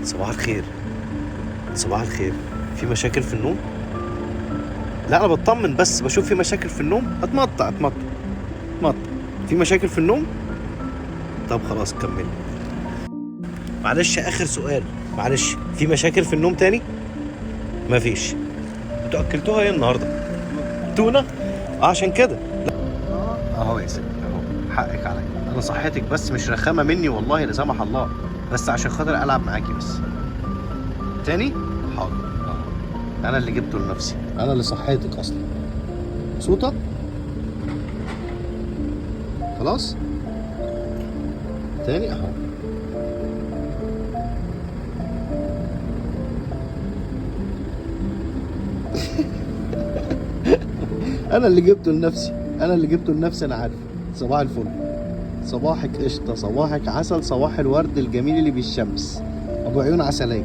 صباح الخير. صباح الخير. في مشاكل في النوم؟ لا انا بطمن بس، بشوف في مشاكل في النوم. اتمطع. في مشاكل في النوم؟ طب خلاص كمل. معلش اخر سؤال، معلش، في مشاكل في النوم تاني؟ مفيش. انتوا اكلتوها ايه النهارده؟ تونه. عشان كده. اهو يا ستي اهو، حقك عليا، انا صحتك بس مش رخامه مني والله لا سمح الله، بس عشان خاطر العب معاكي بس. تاني. حاضر اهو. انا اللي جبته لنفسي، انا اللي صحيتك اصلا. مبسوطه؟ خلاص. تاني اهو. انا اللي جبته لنفسي، انا عارف. صباح الفل. صباحك قشطه، صباحك عسل، صباح الورد الجميل اللي بالشمس، ابو عيون عسليه.